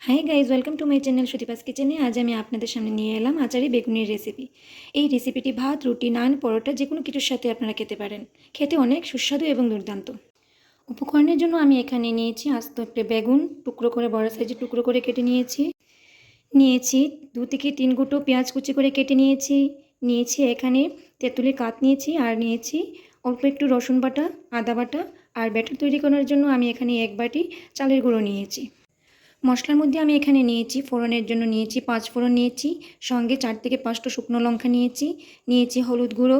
Hi guys, welcome to my channel Sudipa's কিচেনে। আজ আমি আপনাদের সামনে নিয়ে এলাম আচারি বেগুনের রেসিপি। এই রেসিপিটি ভাত, রুটি, নান, পরোটা যে কোনো কিছুর সাথে আপনারা খেতে পারেন। খেতে অনেক সুস্বাদু এবং দুর্দান্ত। উপকরণের জন্য আমি এখানে নিয়েছি আস্ত একটা বেগুন, টুকরো করে বড় সাইজের টুকরো করে কেটে নিয়েছি 2 থেকে 3 গুঁটো পেঁয়াজ কুচি করে কেটে নিয়েছি এখানে তেঁতুলের কাঠ নিয়েছি, আর নিয়েছি অল্প একটু রসুন বাটা, আদা বাটা। আর ব্যাটার তৈরি করার জন্য আমি এখানে 1 বাটি চালের গুঁড়ো নিয়েছি। মশলার মধ্যে আমি এখানে নিয়েছি ফোড়নের জন্য 5 ফোড়ন নিয়েছি, সঙ্গে 4 থেকে 5টা শুকনো লঙ্কা নিয়েছি হলুদ গুঁড়ো,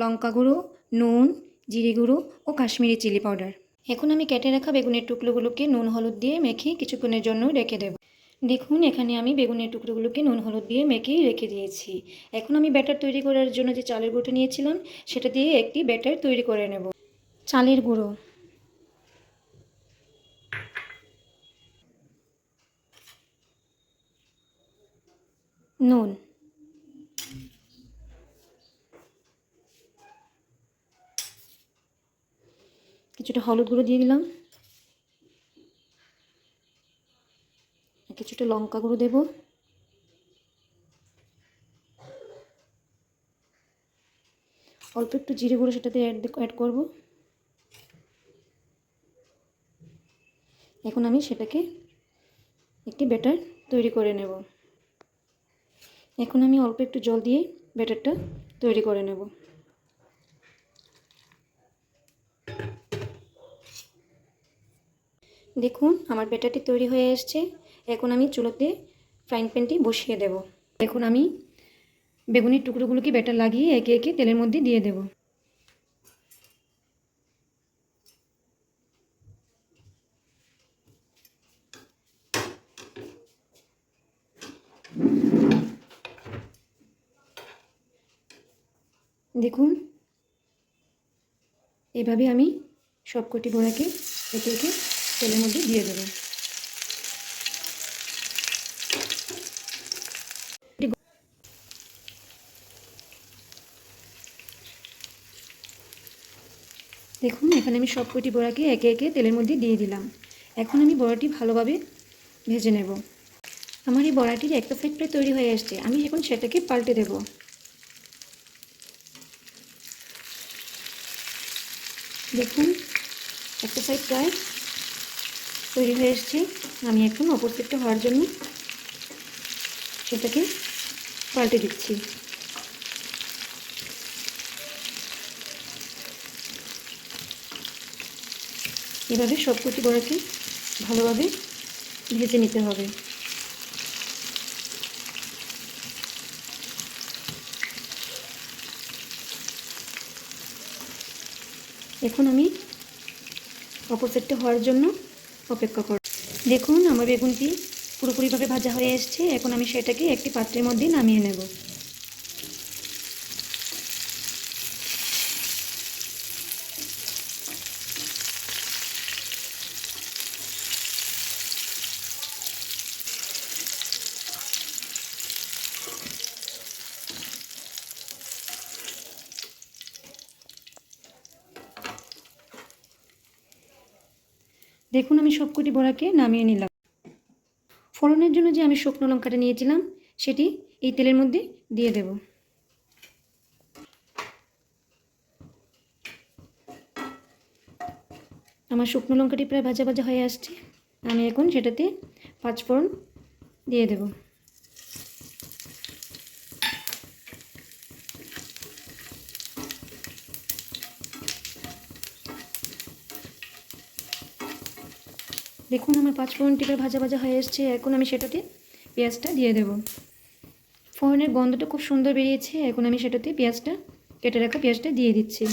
লঙ্কা গুঁড়ো, নুন, জিরে গুঁড়ো ও কাশ্মীরি চিলি পাউডার। এখন আমি কেটে রাখা বেগুনের টুকরোগুলোকে নুন হলুদ দিয়ে মেখে কিছুক্ষণের জন্য রেখে দেব। দেখুন, এখানে আমি বেগুনের টুকরোগুলোকে নুন হলুদ দিয়ে মেখে রেখে দিয়েছি। এখন আমি ব্যাটার তৈরি করার জন্য যে চালের গুঁড়োটা নিয়েছিলাম সেটা দিয়ে একটি ব্যাটার তৈরি করে নেব। চালের গুঁড়ো, নুন, কিছুটা হলুদ গুঁড়ো দিয়ে দিলাম, কিছুটা লঙ্কা গুঁড়ো দেব, অল্প একটু জিরে গুঁড়ো সেটাতে অ্যাড করব। এখন আমি সেটাকে একটি ব্যাটার তৈরি করে নেব। এখন আমি অল্প একটু জল দিয়ে ব্যাটারটা তৈরি করে নেব। দেখুন, আমার ব্যাটারটি তৈরি হয়ে এসছে। এখন আমি চুলোতে ফ্রাইং প্যানটি বসিয়ে দেব। এখন আমি বেগুনের টুকরোগুলোকে ব্যাটার লাগিয়ে একে একে তেলের মধ্যে দিয়ে দেব। দেখুন, এভাবে আমি সবকটি বড়াকে একে একে তেলের মধ্যে দিয়ে দেব। দেখুন, এখানে আমি সবকটি বড়াকে একে একে তেলের মধ্যে দিয়ে দিলাম। এখন আমি বড়াটি ভালোভাবে ভেজে নেব। আমার এই বড়াটির একটা সাইড প্রায় তৈরি হয়ে আসছে। আমি এখন সেটাকে পাল্টে দেব। দেখুন, একটা সাইড প্রায় তৈরি হয়ে এসছে। আমি এখন অপর সাইডটা হওয়ার জন্য সেটাকে পাল্টে দিচ্ছি। এভাবে সবকটি বড়াকে ভালোভাবে ভেজে নিতে হবে। এখন আমি অপর সাইডটা হওয়ার জন্য অপেক্ষা করব। দেখুন, আমার বেগুনটি পুরোপুরিভাবে ভাজা হয়ে এসছে। এখন আমি সেটাকে একটি পাত্রের মধ্যে নামিয়ে নেব। দেখুন, আমি সবকটি বড়াকে নামিয়ে নিলাম। ফোড়নের জন্য যে আমি শুকনো লঙ্কাটা নিয়েছিলাম সেটি এই তেলের মধ্যে দিয়ে দেব। আমার শুকনো লঙ্কাটি প্রায় ভাজা ভাজা হয়ে আসছে। আমি এখন সেটাতে 5 ফোড়ন দিয়ে দেব। দেখুন, আমার 5 ফোড়নটি প্রায় ভাজা ভাজা হয়ে এসছে। এখন আমি সেটাতে পেঁয়াজটা দিয়ে দেব। ফোড়নের গন্ধটা খুব সুন্দর বেরিয়েছে। এখন আমি সেটাতে কেটে রাখা পেঁয়াজটা দিয়ে দিচ্ছি।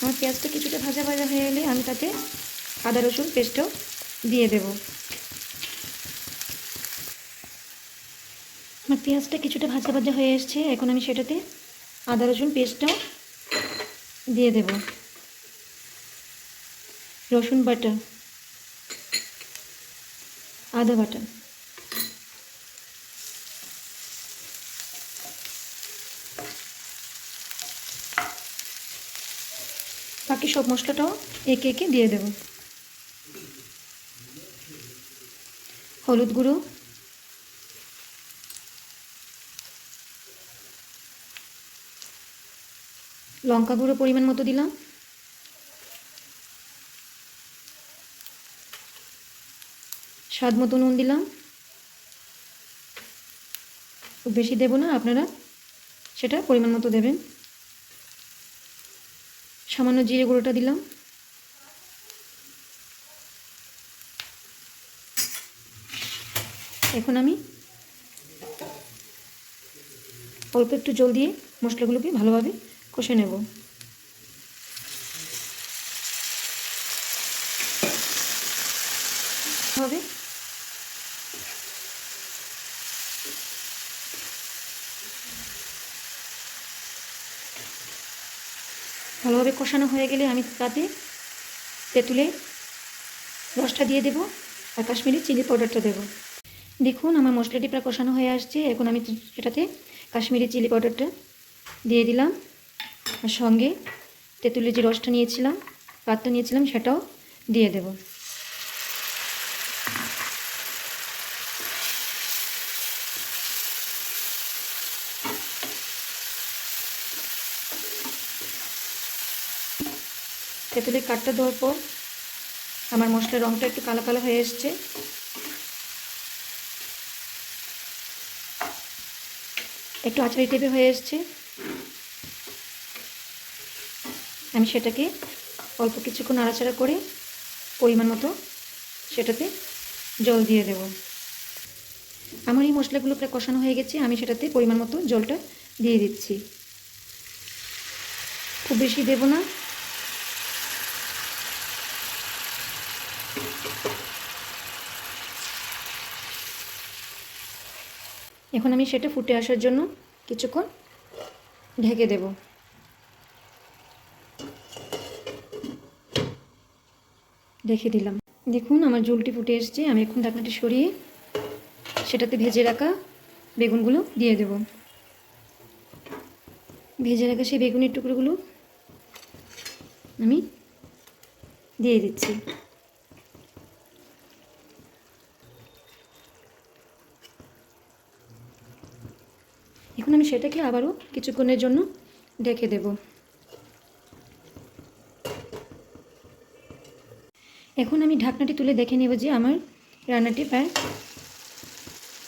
আমার পেঁয়াজটা কিছুটা ভাজা ভাজা হয়ে এলে আমি তাতে আদা রসুন পেস্টও দিয়ে দেব। আমার পেঁয়াজটা কিছুটা ভাজা ভাজা হয়ে এসছে। এখন আমি সেটাতে আদা রসুন পেস্টটাও দিয়ে দেব। রসুন বাটা, আদা বাটা, বাকি সব মশলাটাও একে একে দিয়ে দেব। হলুদ গুঁড়ো, লঙ্কা গুঁড়ো পরিমাণ মতো দিলাম, স্বাদ মতো নুন দিলাম, খুব বেশি দেব না, আপনারা সেটা পরিমাণ মতো দেবেন। সামান্য জিরে গুঁড়োটা দিলাম, এখন আমি অল্প একটু জল দিয়ে মশলাগুলোকে ভালোভাবে কষে নেব। হবে ভালোভাবে কষানো হয়ে গেলে আমি তাতে তেঁতুলের রসটা দিয়ে দেব আর কাশ্মীরি চিলি পাউডারটা দেব। দেখুন আমার মশলাটি প্রায় কষানো হয়ে আসছে। এখন আমি সেটাতে কাশ্মীরি চিলি পাউডারটা দিয়ে দিলাম আর সঙ্গে তেঁতুলের যে রসটা নিয়েছিলাম, পাতটা নিয়েছিলাম, সেটাও দিয়ে দেব। তেঁতুলের কাঠটা দেওয়ার পর আমার মশলার রঙটা একটু কালো কালো হয়ে এসছে। একটু আচারি টাইপের হয়ে এসছে। আমি সেটাকে অল্প কিছুক্ষণ নাড়াচাড়া করে পরিমাণ মতো সেটাতে জল দিয়ে দেব। আমার এই মশলাগুলো প্রায় কষানো হয়ে গেছে, আমি সেটাতে পরিমাণ মতো জলটা দিয়ে দিচ্ছি। খুব বেশি দেব না। এখন আমি সেটা ফুটে আসার জন্য কিছুক্ষণ ঢেকে দেব। রেখে দিলাম। দেখুন আমার ঝোলটি ফুটে এসছে। আমি এখন ঢাকনাটি সরিয়ে সেটাতে ভেজে রাখা বেগুনগুলো দিয়ে দেব। ভেজে রাখা সেই বেগুনের টুকরোগুলো আমি দিয়ে দিচ্ছি। এখন আমি সেটাকে আবারও কিছুক্ষণের জন্য ঢেকে দেব। এখন আমি ঢাকনাটি তুলে দেখে নেব যে আমার রান্নাটি প্রায়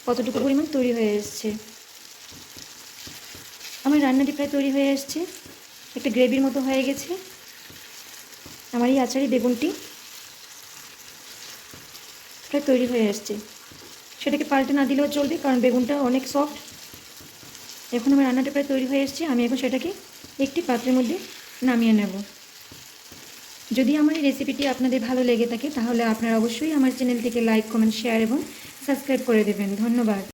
কতটুকু পরিমাণ তৈরি হয়ে এসছে। আমার রান্নাটি প্রায় তৈরি হয়ে এসছে, একটা গ্রেভির মতো হয়ে গেছে। আমার এই আচারি বেগুনটি প্রায় তৈরি হয়ে আসছে। সেটাকে পাল্টে না দিলেও চলবে, কারণ বেগুনটা অনেক সফট। এখন আমার রান্নাটা প্রায় তৈরি হয়ে এসছে। আমি এখন সেটাকে একটি পাত্রের মধ্যে নামিয়ে নেব। যদি আমার এই রেসিপিটি আপনাদের ভালো লেগে থাকে তাহলে আপনারা অবশ্যই আমার চ্যানেলটিকে লাইক, কমেন্ট, শেয়ার এবং সাবস্ক্রাইব করে দেবেন। ধন্যবাদ।